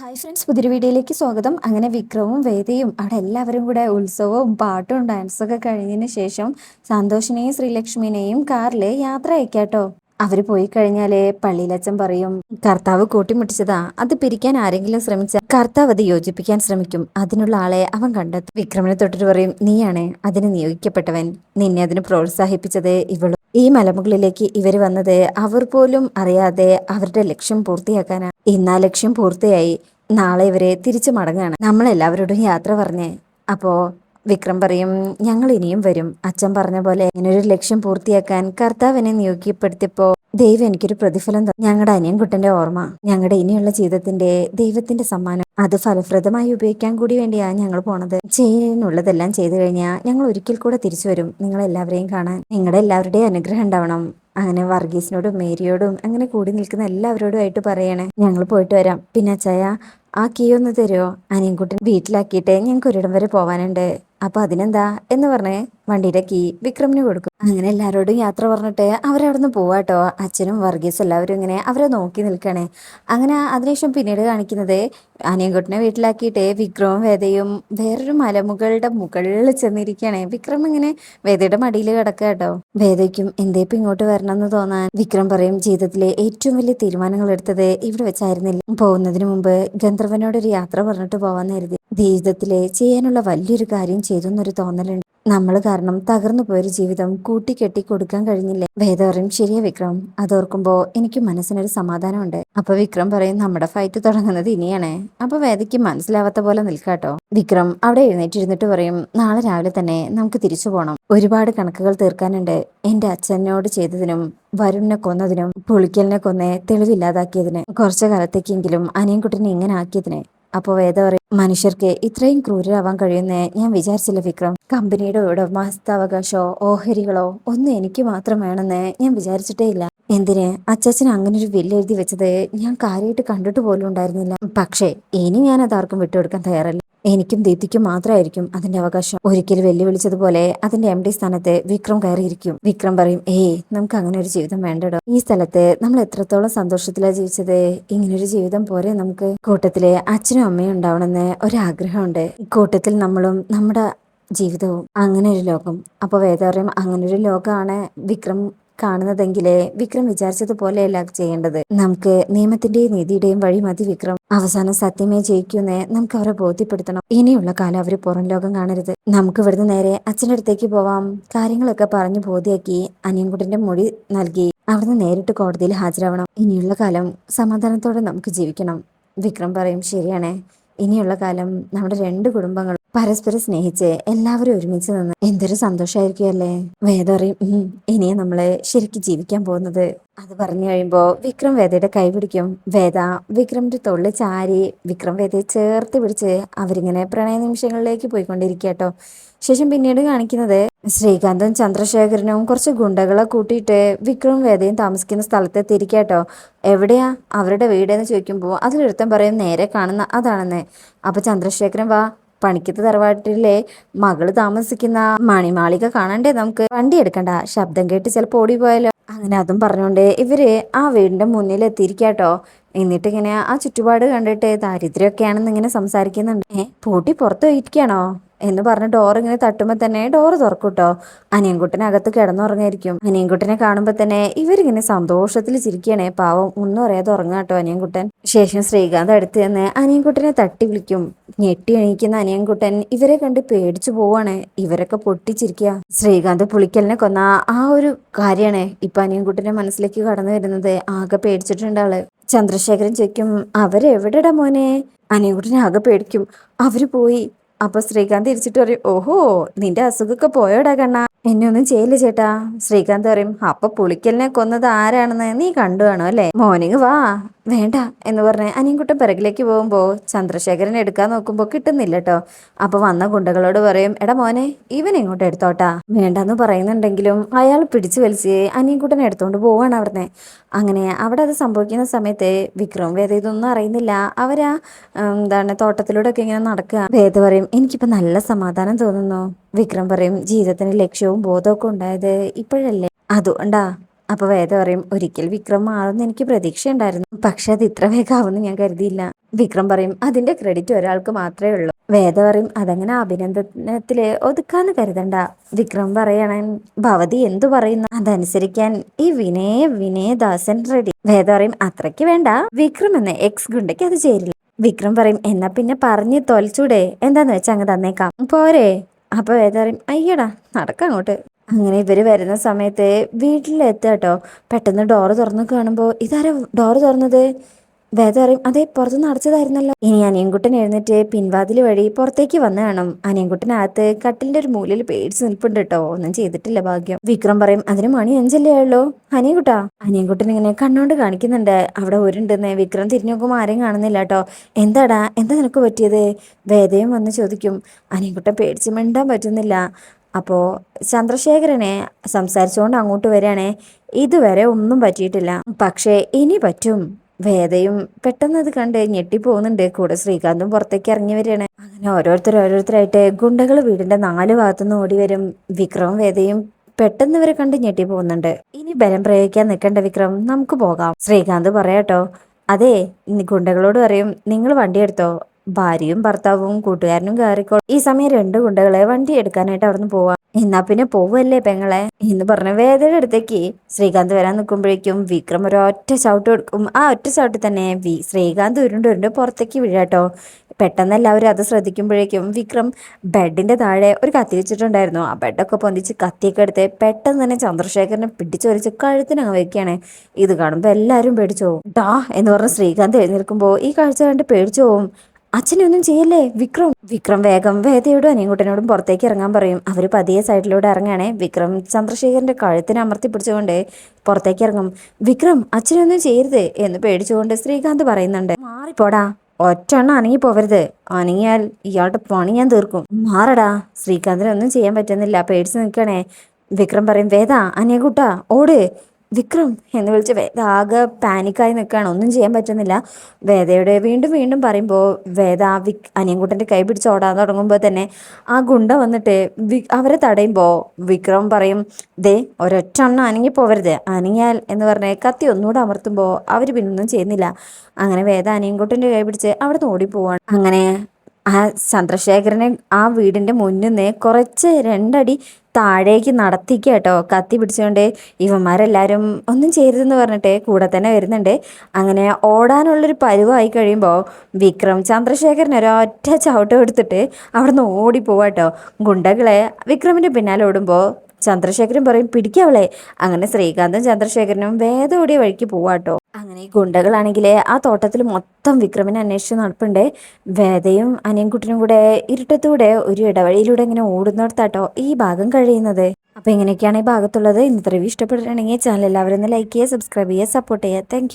Hi friends, പുതിയൊരു വീഡിയോയിലേക്ക് സ്വാഗതം. അങ്ങനെ വിക്രവും വേദയും അവിടെ എല്ലാവരും കൂടെ ഉത്സവവും പാട്ടും ഡാൻസൊക്കെ കഴിഞ്ഞതിന് ശേഷം സന്തോഷിനെയും ശ്രീലക്ഷ്മിനെയും കാറിൽ യാത്ര അയക്കാട്ടോ. അവര് പോയി കഴിഞ്ഞാല് പള്ളിയിലച്ചൻ പറയും, കർത്താവ് കൂട്ടിമുട്ടിച്ചതാ, അത് പിരിക്കാൻ ആരെങ്കിലും ശ്രമിച്ച കർത്താവ് അത് യോജിപ്പിക്കാൻ ശ്രമിക്കും, അതിനുള്ള ആളെ അവൻ കണ്ടെത്തും. വിക്രമിനെ തൊട്ടിട്ട് പറയും, നീയാണ് അതിന് നിയോഗിക്കപ്പെട്ടവൻ, നിന്നെ അതിന് പ്രോത്സാഹിപ്പിച്ചത് ഇവളും. ഈ മലമുകളിലേക്ക് ഇവർ വന്നത് അവർ പോലും അറിയാതെ അവരുടെ ലക്ഷ്യം പൂർത്തിയാക്കാനാണ്. ഇന്നാ ലക്ഷ്യം പൂർത്തിയായി, നാളെ ഇവരെ തിരിച്ചു മടങ്ങാണ്. നമ്മളെല്ലാവരോടും യാത്ര പറഞ്ഞേ. അപ്പോ വിക്രം പറയും, ഞങ്ങൾ ഇനിയും വരും. അച്ഛൻ പറഞ്ഞ പോലെ ഇങ്ങനൊരു ലക്ഷ്യം പൂർത്തിയാക്കാൻ കർത്താവിനെ നിയോഗിക്കപ്പെടുത്തിയപ്പോ ദൈവം എനിക്കൊരു പ്രതിഫലം തന്നു. ഞങ്ങളുടെ അനിയൻകുട്ടന്റെ ഓർമ്മ, ഞങ്ങളുടെ ഇനിയുള്ള ജീവിതത്തിന്റെ ദൈവത്തിന്റെ സമ്മാനം, അത് ഫലപ്രദമായി ഉപയോഗിക്കാൻ കൂടി വേണ്ടിയാ ഞങ്ങൾ പോണത്. ചെയ്യാനുള്ളതെല്ലാം ചെയ്തു കഴിഞ്ഞാൽ ഞങ്ങൾ ഒരിക്കൽ കൂടെ തിരിച്ചു വരും നിങ്ങളെല്ലാവരെയും കാണാൻ. നിങ്ങളുടെ എല്ലാവരുടെയും അനുഗ്രഹം ഉണ്ടാവണം. അങ്ങനെ വർഗീസിനോടും മേരിയോടും അങ്ങനെ കൂടി നിൽക്കുന്ന എല്ലാവരോടും ആയിട്ട് പറയണേ, ഞങ്ങൾ പോയിട്ട് വരാം. പിന്നെ അച്ചായ, ആ കീ ഒന്ന് തരുമോ? അനിയൻകുട്ടൻ വീട്ടിലാക്കിയിട്ട് ഞങ്ങൾക്ക് ഒരിടം വരെ പോവാനുണ്ട്. അപ്പൊ അതിനെന്താ എന്ന് പറഞ്ഞ് വണ്ടിയുടെ കീ വിക്രമിന് കൊടുക്കും. അങ്ങനെ എല്ലാവരോടും യാത്ര പറഞ്ഞിട്ട് അവരവിടുന്ന് പോവാട്ടോ. അച്ഛനും വർഗീസും എല്ലാവരും ഇങ്ങനെ അവരെ നോക്കി നിൽക്കണേ. അങ്ങനെ അതിനുശേഷം പിന്നീട് കാണിക്കുന്നത് അനിയൻകുട്ടനെ വീട്ടിലാക്കിയിട്ട് വിക്രമും വേദയും വേറൊരു മലമുകളുടെ മുകളിൽ ചെന്നിരിക്കുകയാണ്. വിക്രം ഇങ്ങനെ വേദയുടെ മടിയിൽ കിടക്കുക കേട്ടോ. വേദയ്ക്കും എന്തേപ്പം ഇങ്ങോട്ട് വരണം എന്ന് തോന്നാൻ വിക്രം പറയും, ജീവിതത്തിലെ ഏറ്റവും വലിയ തീരുമാനങ്ങൾ എടുത്തത് ഇവിടെ വെച്ചായിരുന്നില്ല. പോകുന്നതിന് മുമ്പ് ഗന്ധർവനോടൊരു യാത്ര പറഞ്ഞിട്ട് പോവാന്ന് കരുതി. ജീവിതത്തിലെ ചെയ്യാനുള്ള വലിയൊരു കാര്യം ചെയ്തു എന്നൊരു തോന്നലുണ്ട്. നമ്മൾ കാരണം തകർന്നു പോയൊരു ജീവിതം കൂട്ടിക്കെട്ടി കൊടുക്കാൻ കഴിഞ്ഞില്ലേ? വേദ പറയും, ശരിയാ വിക്രം, അതോർക്കുമ്പോ എനിക്ക് മനസ്സിനൊരു സമാധാനമുണ്ട്. അപ്പൊ വിക്രം പറയും, നമ്മുടെ ഫൈറ്റ് തുടങ്ങുന്നത് ഇനിയാണേ. അപ്പൊ വേദയ്ക്ക് മനസ്സിലാവാത്ത പോലെ നിൽക്കാട്ടോ. വിക്രം അവിടെ എഴുന്നേറ്റിരുന്നിട്ട് പറയും, നാളെ രാവിലെ തന്നെ നമുക്ക് തിരിച്ചു പോകണം. ഒരുപാട് കണക്കുകൾ തീർക്കാനുണ്ട്. എന്റെ അച്ഛനോട് ചെയ്തതിനും വരുണിനെ കൊന്നതിനും പുളിക്കലിനെ കൊന്നേ തെളിവില്ലാതാക്കിയതിന് കുറച്ചു കാലത്തേക്കെങ്കിലും അനിയൻകുട്ടനെ ഇങ്ങനെ ആക്കിയതിന്. അപ്പോ വേദ പറയും, മനുഷ്യർക്ക് ഇത്രയും ക്രൂരരാവാൻ കഴിയുന്നേ ഞാൻ വിചാരിച്ചില്ല വിക്രം. കമ്പനിയുടെ ഉടമസ്ഥാവകാശോ ഓഹരികളോ ഒന്നും എനിക്ക് മാത്രം വേണമെന്ന് ഞാൻ വിചാരിച്ചിട്ടേ ഇല്ല. എന്തിന് അച്ചാച്ചൻ അങ്ങനെ ഒരു വില്ല് എഴുതി വെച്ചത് ഞാൻ കാര്യമായിട്ട് കണ്ടിട്ട് പോലും ഉണ്ടായിരുന്നില്ല. പക്ഷേ ഇനി ഞാൻ അതാർക്കും വിട്ടുകൊടുക്കാൻ തയ്യാറല്ല. എനിക്കും ദീപ്തിക്കും മാത്രമായിരിക്കും അതിന്റെ അവകാശം. ഒരിക്കൽ വെല്ലുവിളിച്ചതുപോലെ അതിന്റെ MD സ്ഥാനത്ത് വിക്രം കയറിയിരിക്കും. വിക്രം പറയും, നമുക്ക് അങ്ങനെ ഒരു ജീവിതം വേണ്ടടോ. ഈ സ്ഥലത്ത് നമ്മൾ എത്രത്തോളം സന്തോഷത്തിലാണ് ജീവിച്ചത്, ഇങ്ങനൊരു ജീവിതം പോരെ നമുക്ക്. കൂട്ടത്തില് അച്ഛനും അമ്മയും ഉണ്ടാവണമെന്ന് ഒരാഗ്രഹമുണ്ട്. കൂട്ടത്തിൽ നമ്മളും നമ്മുടെ ജീവിതവും, അങ്ങനെ ഒരു ലോകം. അപ്പൊ വേദ പറയും, അങ്ങനെ ഒരു ലോകമാണ് വിക്രം കാണുന്നതെങ്കിലേ വിക്രം വിചാരിച്ചതുപോലെയല്ല ചെയ്യേണ്ടത്. നമുക്ക് നിയമത്തിന്റെയും നീതിയുടെയും വഴി മതി വിക്രം. അവസാനം സത്യമേ ജയിക്കുന്നേ നമുക്ക് അവരെ ബോധ്യപ്പെടുത്തണം. ഇനിയുള്ള കാലം അവര് പുറം ലോകം കാണരുത്. നമുക്ക് ഇവിടുന്ന് നേരെ അച്ഛൻ്റെ അടുത്തേക്ക് പോവാം. കാര്യങ്ങളൊക്കെ പറഞ്ഞു ബോധ്യാക്കി അനിയൻകുട്ടന്റെ മൊഴി നൽകി അവിടുന്ന് നേരിട്ട് കോടതിയിൽ ഹാജരാവണം. ഇനിയുള്ള കാലം സമാധാനത്തോടെ നമുക്ക് ജീവിക്കണം. വിക്രം പറയും, ശരിയാണേ, ഇനിയുള്ള കാലം നമ്മുടെ രണ്ട് കുടുംബങ്ങളും പരസ്പരം സ്നേഹിച്ച് എല്ലാവരും ഒരുമിച്ച് നിന്ന് എന്തൊരു സന്തോഷമായിരിക്കും അല്ലേ? വേദ പറയും, ഇനിയെ നമ്മള് ശരിക്കും ജീവിക്കാൻ പോകുന്നത്. അത് പറഞ്ഞു കഴിയുമ്പോ വിക്രം വേദയുടെ കൈ പിടിക്കും. വേദ വിക്രമിന്റെ തൊള്ളി ചാരി വിക്രം വേദയെ ചേർത്ത് പിടിച്ച് അവരിങ്ങനെ പ്രണയ നിമിഷങ്ങളിലേക്ക് പോയിക്കൊണ്ടിരിക്കട്ടോ. ശേഷം പിന്നീട് കാണിക്കുന്നത് ശ്രീകാന്തും ചന്ദ്രശേഖരനും കുറച്ച് ഗുണ്ടകളെ കൂട്ടിയിട്ട് വിക്രവും വേദയും താമസിക്കുന്ന സ്ഥലത്തെത്തിയിരിക്കട്ടോ. എവിടെയാ അവരുടെ വീടെന്ന് ചോദിക്കുമ്പോൾ അതിലൊരുത്തൻ പറയും, നേരെ കാണുന്ന അതാണെന്ന്. അപ്പൊ ചന്ദ്രശേഖരൻ, വാ, പണിക്കത്ത് തറവാട്ടിലെ മകള് താമസിക്കുന്ന മണിമാളിക കാണണ്ടേ നമുക്ക്? വണ്ടി എടുക്കണ്ട, ശബ്ദം കേട്ട് ചിലപ്പോൾ ഓടിപ്പോയാലോ. അങ്ങനെ അതും പറഞ്ഞുകൊണ്ട് ഇവര് ആ വീടിന്റെ മുന്നിൽ എത്തിയിരിക്കാട്ടോ. എന്നിട്ട് ഇങ്ങനെ ആ ചുറ്റുപാട് കണ്ടിട്ട് ദാരിദ്ര്യമൊക്കെയാണെന്ന് ഇങ്ങനെ സംസാരിക്കുന്നുണ്ട്. പൂട്ടി പുറത്തു പോയിരിക്കാണോ എന്ന് പറഞ്ഞ് ഡോർ ഇങ്ങനെ തട്ടുമ്പോ തന്നെ ഡോറ് തുറക്കൂട്ടോ. അനിയൻകുട്ടനകത്ത് കിടന്നുറങ്ങായിരിക്കും. അനിയൻകുട്ടനെ കാണുമ്പോ തന്നെ ഇവരിങ്ങനെ സന്തോഷത്തിൽ ചിരിക്കണേ. പാവം ഒന്നും അറിയാതെ ഉറങ്ങാട്ടോ അനിയൻകുട്ടൻ. ശേഷം ശ്രീകാന്ത് അടുത്ത് ചെന്ന് അനിയൻകുട്ടനെ തട്ടി വിളിക്കും. ഞെട്ടി എണീക്കുന്ന അനിയൻകുട്ടൻ ഇവരെ കണ്ട് പേടിച്ചു പോവാണ്. ഇവരൊക്കെ പൊട്ടിച്ചിരിക്കുക. ശ്രീകാന്ത് പുളിക്കലിനെ കൊന്ന ആ ഒരു കാര്യമാണ് ഇപ്പൊ അനിയൻകുട്ടന്റെ മനസ്സിലേക്ക് കടന്നു വരുന്നത്. ആകെ പേടിച്ചിട്ടുണ്ട് ആള്. ചന്ദ്രശേഖരൻ ചോദിക്കും, അവരെവിടെടാ മോനെ? അനിയൻകുട്ടനെ ആകെ പേടിക്കും. അവര് പോയി. അപ്പൊ ശ്രീകാന്ത് തിരിച്ചിട്ട് പറയും, ഓഹോ, നിന്റെ അസുഖമൊക്കെ പോയോടാ കണ്ണാ, എന്നെ ഒന്നും ചെയ്യില്ല ചേട്ടാ. ശ്രീകാന്ത് പറയും, അപ്പൊ പുളിക്കലിനെ കൊന്നത് ആരാണെന്ന് നീ കണ്ടു കാണും അല്ലേ? മോർണിംഗ് വാ. വേണ്ട എന്ന് പറഞ്ഞ് അനിയൻകുട്ടൻ പിറകിലേക്ക് പോകുമ്പോ ചന്ദ്രശേഖരൻ എടുക്കാൻ നോക്കുമ്പോ കിട്ടുന്നില്ല കേട്ടോ. അപ്പൊ വന്ന ഗുണ്ടകളോട് പറയും, എടാ മോനെ, ഇവൻ ഇങ്ങോട്ട് എടുത്തോട്ടാ. വേണ്ടെന്ന് പറയുന്നുണ്ടെങ്കിലും അയാൾ പിടിച്ചു വലിച്ച് അനിയൻകുട്ടനെ എടുത്തോണ്ട് പോവാണ് അവിടുന്ന്. അങ്ങനെ അവിടെ അത് സംഭവിക്കുന്ന സമയത്ത് വിക്രം വേദ ഇതൊന്നും അറിയുന്നില്ല. അവരാ തോട്ടത്തിലൂടെ ഒക്കെ ഇങ്ങനെ നടക്കുക. വേദ പറയും, എനിക്കിപ്പോ നല്ല സമാധാനം തോന്നുന്നു. വിക്രം പറയും, ജീവിതത്തിന് ലക്ഷ്യവും ബോധമൊക്കെ ഉണ്ടായത് ഇപ്പോഴല്ലേ, അതുകൊണ്ടാ. അപ്പൊ വേദ പറയും ഒരിക്കൽ വിക്രം മാറുമെന്ന് എനിക്ക് പ്രതീക്ഷയുണ്ടായിരുന്നു, പക്ഷെ അത് ഇത്ര വേഗമാവുമെന്ന് ഞാൻ കരുതിയില്ല. വിക്രം പറയും അതിന്റെ ക്രെഡിറ്റ് ഒരാൾക്ക് മാത്രമേ ഉള്ളൂ. വേദ പറയും അതങ്ങനെ അഭിനന്ദനത്തില് ഒതുക്കാന്ന് കരുതണ്ട. വിക്രം പറയണ ഭവതി എന്തു പറയുന്നു അതനുസരിക്കാൻ ഈ വിനയദാസൻ റെഡി. വേദ പറയും അത്രയ്ക്ക് വേണ്ട, വിക്രം എന്ന എക്സ് ഗുണ്ടയ്ക്ക് അത് ചേരില്ല. വിക്രം പറയും എന്നാ പിന്നെ പറഞ്ഞു തൊലച്ചൂടെ, എന്താന്ന് വെച്ചാ അങ്ങ് തന്നേക്കാം പോരെ. അപ്പൊ വേദ പറയും അയ്യടാ നടക്കങ്ങോട്ട്. അങ്ങനെ ഇവര് വരുന്ന സമയത്ത് വീട്ടിലെത്താട്ടോ. പെട്ടെന്ന് ഡോറ് തുറന്നു കാണുമ്പോ ഇതാരാ ഡോറ് തുറന്നത്? വേദ പറയും അതെ പുറത്തുനിന്ന് അടച്ചതായിരുന്നല്ലോ. ഇനി അനിയൻകുട്ടൻ എഴുന്നേറ്റ് പിൻവാതിൽ വഴി പുറത്തേക്ക് വന്ന് കാണും. അനിയൻകുട്ടനകത്ത് കട്ടിലിന്റെ ഒരു മൂലയിൽ പേടിച്ച് നിൽപ്പുണ്ട് കേട്ടോ, ഒന്നും ചെയ്തിട്ടില്ല ഭാഗ്യം. വിക്രം പറയും അതിന് മണി 5 ആയുള്ളൂ അനിയൻകുട്ടാ. അനിയൻകുട്ടൻ ഇങ്ങനെ കണ്ണോണ്ട് കാണിക്കുന്നുണ്ട് അവിടെ ഒരുണ്ടെന്ന്. വിക്രം തിരിഞ്ഞു നോക്കുമ്പോൾ ആരെയും കാണുന്നില്ല കേട്ടോ. എന്താടാ, എന്താ നിനക്ക് പറ്റിയത്? വേദയും വന്ന് ചോദിക്കും. അനിയൻകുട്ടൻ പേടിച്ച് മിണ്ടാൻ പറ്റുന്നില്ല. അപ്പോൾ ചന്ദ്രശേഖരനെ സംസാരിച്ചുകൊണ്ട് അങ്ങോട്ട് വരികയാണേ. ഇതുവരെ ഒന്നും പറ്റിയിട്ടില്ല, പക്ഷേ ഇനി പറ്റും. വേദയും പെട്ടെന്ന് അത് കണ്ട് ഞെട്ടിപ്പോകുന്നുണ്ട്. കൂടെ ശ്രീകാന്തും പുറത്തേക്ക് ഇറങ്ങി വരികയാണ്. അങ്ങനെ ഓരോരുത്തരായിട്ട് ഗുണ്ടകൾ വീടിന്റെ 4 ഭാഗത്തുനിന്ന് ഓടി വരും. വിക്രവും വേദയും പെട്ടെന്ന് ഇവരെ കണ്ട് ഞെട്ടിപ്പോകുന്നുണ്ട്. ഇനി ബലം പ്രയോഗിക്കാൻ നിൽക്കണ്ട വിക്രം, നമുക്ക് പോകാം. ശ്രീകാന്ത് പറയാട്ടോ. അതെ, ഗുണ്ടകളോട് പറയും നിങ്ങൾ വണ്ടി എടുത്തോ, ഭാര്യയും ഭർത്താവും കൂട്ടുകാരനും കയറിക്കോ. ഈ സമയം 2 ഗുണ്ടകളെ വണ്ടി എടുക്കാനായിട്ട് അവിടുന്ന് പോവാം. എന്നാ പിന്നെ പോവല്ലേ പെങ്ങളെ എന്ന് പറഞ്ഞ വേദയുടെ അടുത്തേക്ക് ശ്രീകാന്ത് വരാൻ നിൽക്കുമ്പോഴേക്കും വിക്രം ഒരൊറ്റ ചവിട്ട് കൊടുക്കും. ആ ഒറ്റ ചവിട്ടിൽ തന്നെ ശ്രീകാന്ത് ഉരുണ്ട് പുറത്തേക്ക് വീഴാട്ടോ. പെട്ടെന്ന് എല്ലാവരും അത് ശ്രദ്ധിക്കുമ്പോഴേക്കും വിക്രം ബെഡിന്റെ താഴെ ഒരു കത്തി വെച്ചിട്ടുണ്ടായിരുന്നു. ആ ബെഡൊക്കെ പൊന്തിച്ച് കത്തിയൊക്കെ എടുത്ത് പെട്ടെന്ന് തന്നെ ചന്ദ്രശേഖരനെ പിടിച്ചൊരിച്ച് കഴുത്തിനങ്ങ് വെക്കുകയാണ്. ഇത് കാണുമ്പോൾ എല്ലാവരും പേടിച്ചു പോകും. ഡാ എന്ന് പറഞ്ഞ ശ്രീകാന്ത് എഴുന്നേൽക്കുമ്പോൾ ഈ കാഴ്ച കണ്ട് പേടിച്ചു പോവും. അച്ഛനെ ഒന്നും ചെയ്യല്ലേ വിക്രം വേഗം വേദയോടും അനിയൻകുട്ടനോടും പുറത്തേക്ക് ഇറങ്ങാൻ പറയും. അവർ പതിയെ സൈഡിലൂടെ ഇറങ്ങുകയാണെ. വിക്രം ചന്ദ്രശേഖരന്റെ കഴുത്തിന് അമർത്തി പിടിച്ചുകൊണ്ട് പുറത്തേക്ക് ഇറങ്ങും. വിക്രം അച്ഛനൊന്നും ചെയ്യരുത് എന്ന് പേടിച്ചുകൊണ്ട് ശ്രീകാന്ത് പറയുന്നുണ്ട്. മാറിപ്പോടാ, ഒറ്റെണ്ണം അനങ്ങി പോവരുത്, അനങ്ങിയാൽ ഇയാളുടെ പണി ഞാൻ തീർക്കും. മാറടാ. ശ്രീകാന്തിനൊന്നും ചെയ്യാൻ പറ്റുന്നില്ല, പേടിച്ച് നിൽക്കണേ. വിക്രം പറയും വേദ അനിയൻകുട്ടാ ഓട്. വിക്രം എന്ന് വിളിച്ച് വേദ ആകെ പാനിക്കായി നിൽക്കുകയാണ്, ഒന്നും ചെയ്യാൻ പറ്റുന്നില്ല. വേദയുടെ വീണ്ടും വീണ്ടും പറയുമ്പോൾ വേദ അനിയൻകുട്ടൻ്റെ കൈ പിടിച്ച് ഓടാൻ തുടങ്ങുമ്പോൾ തന്നെ ആ ഗുണ്ട വന്നിട്ട് അവരെ തടയുമ്പോൾ വിക്രം പറയും ദേ ഒരൊറ്റെണ്ണം അനങ്ങി പോവരുത്, അനങ്ങിയാൽ എന്ന് പറഞ്ഞ് കത്തി ഒന്നുകൂടെ അമർത്തുമ്പോൾ അവർ പിന്നൊന്നും ചെയ്യുന്നില്ല. അങ്ങനെ വേദ അനിയൻകുട്ടൻ്റെ കൈ പിടിച്ച് അവിടെ നിന്ന് ഓടിപ്പോവാണ്. അങ്ങനെ ആ ചന്ദ്രശേഖരനെ ആ വീടിൻ്റെ മുന്നിൽ നിന്ന് കുറച്ച് 2 അടി താഴേക്ക് നടത്തിക്കേട്ടോ, കത്തി പിടിച്ചുകൊണ്ട്. ഇവന്മാരെല്ലാവരും ഒന്നും ചെയ്യരുതെന്ന് പറഞ്ഞിട്ട് കൂടെ തന്നെ വരുന്നുണ്ട്. അങ്ങനെ ഓടാനുള്ളൊരു പരുവായി കഴിയുമ്പോൾ വിക്രം ചന്ദ്രശേഖരൻ ഒരൊറ്റ ചവിട്ട് എടുത്തിട്ട് അവിടെ നിന്ന് ഓടിപ്പോവാട്ടോ. ഗുണ്ടകളെ വിക്രമിൻ്റെ പിന്നാലെ ഓടുമ്പോൾ ചന്ദ്രശേഖരൻ പറയും പിടിക്കാവളെ. അങ്ങനെ ശ്രീകാന്തും ചന്ദ്രശേഖരനും വേദ ഓടിയ വഴിക്ക് പോവാട്ടോ. അങ്ങനെ ഈ ഗുണ്ടകളാണെങ്കിൽ ആ തോട്ടത്തിൽ മൊത്തം വിക്രമിനെ അന്വേഷിച്ച് നടപ്പുണ്ട്. വേദയും അനിയൻകുട്ടനും കൂടെ ഇരുട്ടത്തൂടെ ഒരു ഇടവഴിയിലൂടെ ഇങ്ങനെ ഓടുന്നിടത്താട്ടോ ഈ ഭാഗം കഴിയുന്നത്. അപ്പോൾ ഇങ്ങനെയൊക്കെയാണ് ഈ ഭാഗത്തുള്ളത്. ഇന്നത്തെ റിവ്യൂ ഇഷ്ടപ്പെട്ടിട്ടുണ്ടെങ്കിൽ ചാനൽ എല്ലാവരും ഒന്ന് ലൈക്ക് ചെയ്യുക, സബ്സ്ക്രൈബ് ചെയ്യുക, സപ്പോർട്ട് ചെയ്യുക. താങ്ക്